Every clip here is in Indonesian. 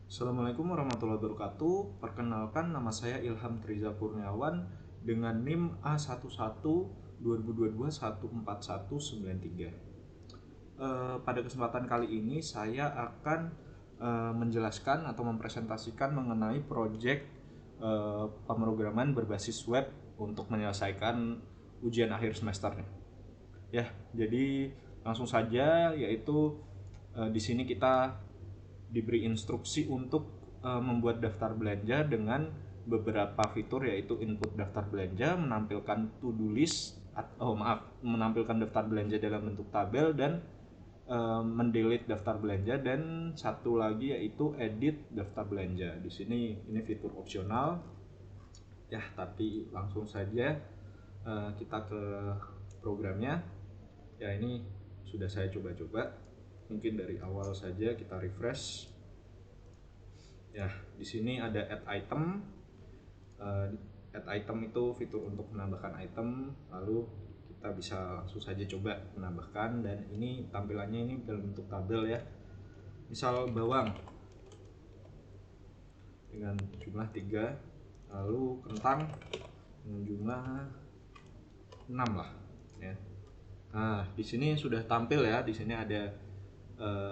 Assalamualaikum warahmatullahi wabarakatuh. Perkenalkan, nama saya Ilham Triza Kurniawan dengan NIM A11 2022 1419193. Pada kesempatan kali ini saya akan menjelaskan atau mempresentasikan mengenai proyek pemrograman berbasis web untuk menyelesaikan ujian akhir semesternya. Ya, jadi langsung saja, yaitu di sini kita diberi instruksi untuk membuat daftar belanja dengan beberapa fitur, yaitu input daftar belanja, menampilkan to-do list menampilkan daftar belanja dalam bentuk tabel, dan mendelete daftar belanja, dan satu lagi yaitu edit daftar belanja. Di sini ini fitur opsional ya, tapi langsung saja kita ke programnya. Ya, ini sudah saya coba-coba. Mungkin dari awal saja kita refresh. Ya, di sini ada add item. Add item itu fitur untuk menambahkan item, lalu kita bisa langsung saja coba menambahkan, dan ini tampilannya ini dalam bentuk tabel ya. Misal bawang dengan jumlah 3, lalu kentang dengan jumlah 6 lah ya. Nah, di sini sudah tampil ya. Di sini ada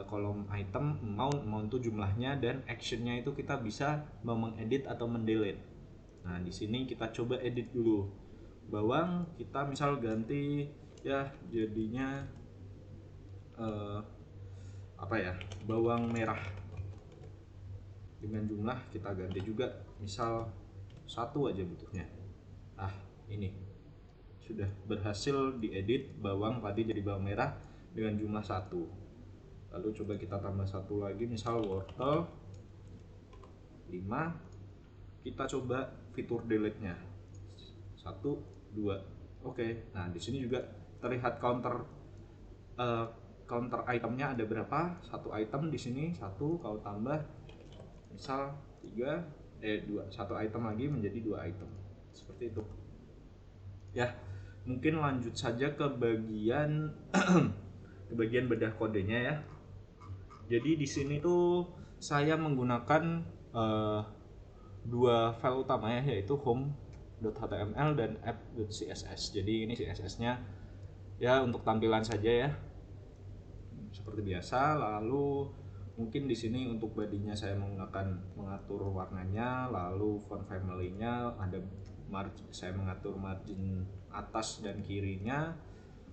kolom item, amount itu jumlahnya, dan actionnya itu kita bisa mengedit atau mendelete. Nah, di sini kita coba edit dulu. Bawang kita misal ganti ya, jadinya bawang merah dengan jumlah kita ganti juga, misal 1 aja butuhnya. Ah, ini sudah berhasil diedit. Bawang tadi jadi bawang merah dengan jumlah 1. Lalu coba kita tambah 1 lagi, misal wortel 5. Kita coba fitur delete nya 1, 2. Oke. Nah, di sini juga terlihat counter itemnya ada berapa. Satu item di sini 1, kalau tambah misal 2, 1 item lagi menjadi 2 item. Seperti itu. Ya, mungkin lanjut saja ke bagian ke bagian bedah kodenya ya. Jadi di sini tuh saya menggunakan dua file utama ya, yaitu home.html dan app.css. Jadi ini CSS-nya ya untuk tampilan saja ya, seperti biasa. Lalu mungkin di sini untuk bodinya saya menggunakan mengatur warnanya, lalu font family-nya ada saya mengatur margin atas dan kirinya.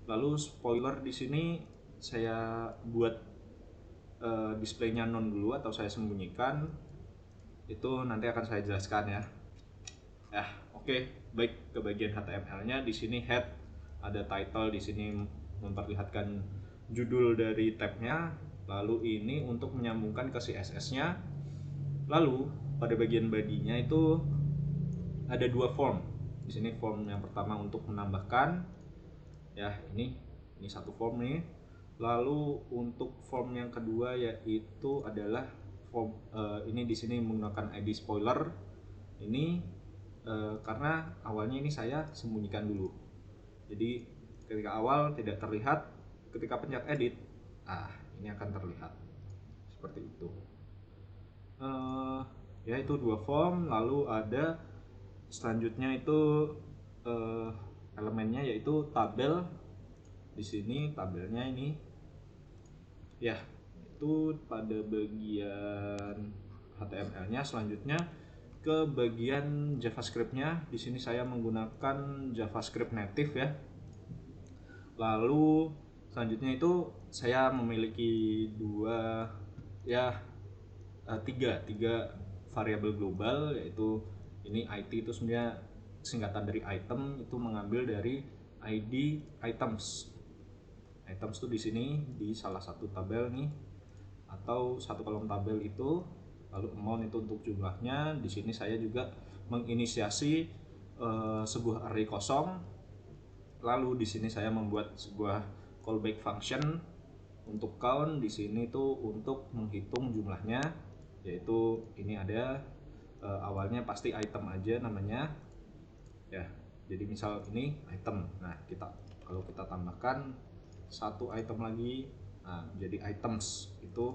Lalu spoiler di sini saya buat displaynya non dulu, atau saya sembunyikan. Itu nanti akan saya jelaskan ya. Oke. Baik, ke bagian HTML-nya. Di sini head, ada title, di sini memperlihatkan judul dari tab-nya. Lalu ini untuk menyambungkan ke CSS-nya. Lalu pada bagian body-nya itu ada 2 form. Di sini form yang pertama untuk menambahkan ya, ini 1 form nih. Lalu untuk form yang kedua yaitu adalah form ini di sini menggunakan ID spoiler. Ini karena awalnya ini saya sembunyikan dulu. Jadi ketika awal tidak terlihat, ketika pencet edit, ini akan terlihat. Seperti itu. Ya, itu 2 form. Lalu ada selanjutnya itu elemennya yaitu tabel. Di sini tabelnya ini ya, itu pada bagian HTML-nya. Selanjutnya ke bagian JavaScript-nya. Di sini saya menggunakan JavaScript native ya. Lalu selanjutnya itu saya memiliki tiga variabel global, yaitu ini IT itu sebenarnya singkatan dari item, itu mengambil dari ID items. Items itu di sini di salah satu tabel nih, atau satu kolom tabel itu. Lalu amount itu untuk jumlahnya. Di sini saya juga menginisiasi sebuah array kosong. Lalu di sini saya membuat sebuah callback function untuk count. Di sini tuh untuk menghitung jumlahnya, yaitu ini ada awalnya pasti item aja namanya ya. Jadi misal ini item. Nah, kalau kita tambahkan 1 item lagi, jadi items itu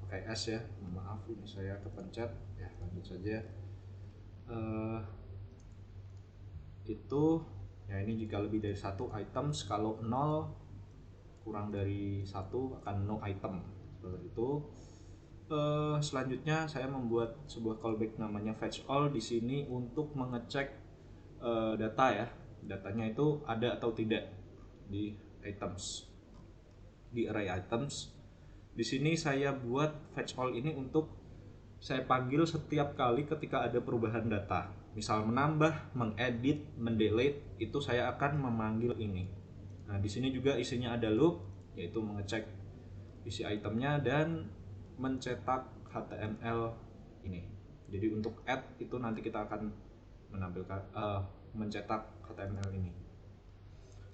pakai S ya, maaf ini saya kepencet ya, lanjut saja. Itu ya, ini jika lebih dari 1 items, kalau 0 kurang dari 1 akan no item, seperti itu. Selanjutnya saya membuat sebuah callback namanya fetch all di sini untuk mengecek data ya, datanya itu ada atau tidak di items, di array items. Di sini saya buat fetch all ini untuk saya panggil setiap kali ketika ada perubahan data, misal menambah, mengedit, mendelete, itu saya akan memanggil ini. Nah, di sini juga isinya ada loop, yaitu mengecek isi itemnya dan mencetak HTML ini. Jadi untuk add itu nanti kita akan menampilkan mencetak HTML ini.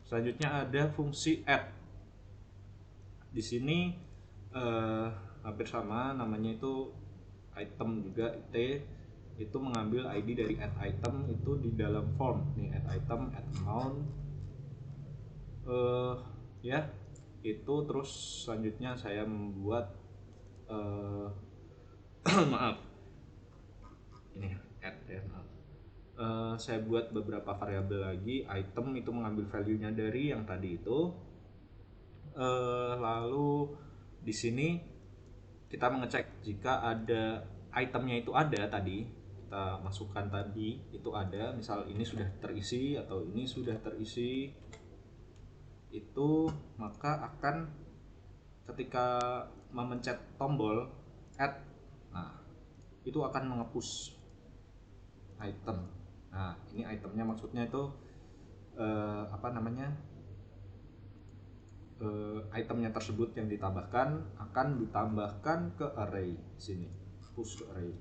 Selanjutnya ada fungsi add. Di sini hampir sama, namanya itu item juga, T, itu mengambil ID dari add item itu di dalam form nih, add item, add amount, ya itu. Terus selanjutnya saya membuat maaf, ini add ya, maaf. Saya buat beberapa variabel lagi. Item itu mengambil value-nya dari yang tadi itu. Lalu di sini kita mengecek jika ada itemnya itu ada tadi, kita masukkan tadi itu ada, misal ini sudah terisi atau ini sudah terisi, itu maka akan ketika memencet tombol add, nah itu akan mengepus item. Nah, ini itemnya maksudnya itu itemnya tersebut yang ditambahkan akan ditambahkan ke array sini, push to array.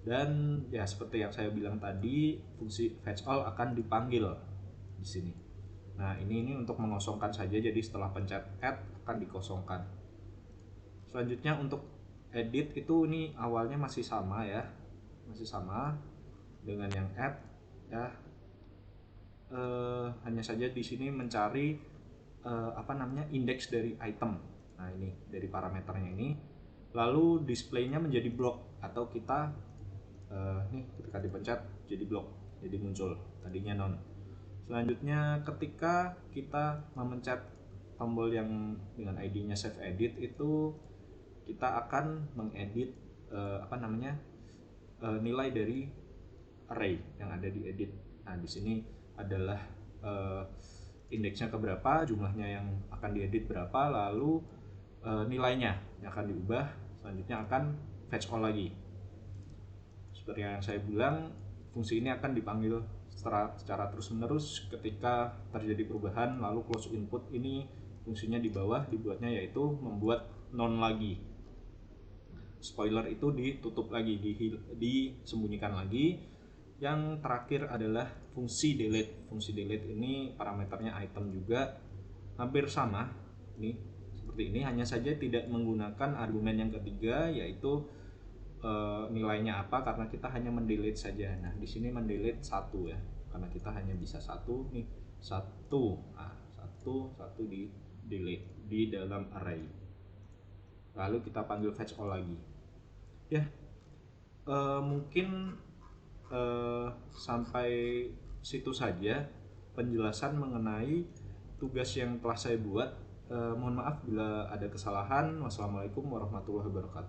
Dan ya seperti yang saya bilang tadi, fungsi fetch all akan dipanggil di sini. Nah, ini untuk mengosongkan saja, jadi setelah pencet add akan dikosongkan. Selanjutnya untuk edit itu ini awalnya masih sama ya, masih sama dengan yang add ya. Hanya saja di sini mencari indeks dari item. Nah, ini dari parameternya ini, lalu displaynya menjadi blok, atau kita nih ketika dipencet jadi blok, jadi muncul, tadinya non. Selanjutnya ketika kita memencet tombol yang dengan ID-nya save edit, itu kita akan mengedit nilai dari array yang ada di edit. Nah, di sini adalah indeksnya keberapa, jumlahnya yang akan diedit berapa, lalu nilainya yang akan diubah. Selanjutnya akan fetch all lagi. Seperti yang saya bilang, fungsi ini akan dipanggil secara terus-menerus ketika terjadi perubahan. Lalu close input ini fungsinya di bawah dibuatnya, yaitu membuat non lagi. Spoiler itu ditutup lagi, disembunyikan lagi. Yang terakhir adalah fungsi delete. Fungsi delete ini parameternya item juga, hampir sama nih seperti ini, hanya saja tidak menggunakan argumen yang ketiga, yaitu nilainya apa, karena kita hanya mendelete saja. Nah, di sini mendelete 1 ya, karena kita hanya bisa 1 nih, 1. Nah, 1 di delete di dalam array. Lalu kita panggil fetch all lagi. Ya, mungkin sampai situ saja penjelasan mengenai tugas yang telah saya buat. Mohon maaf bila ada kesalahan. Wassalamualaikum warahmatullahi wabarakatuh.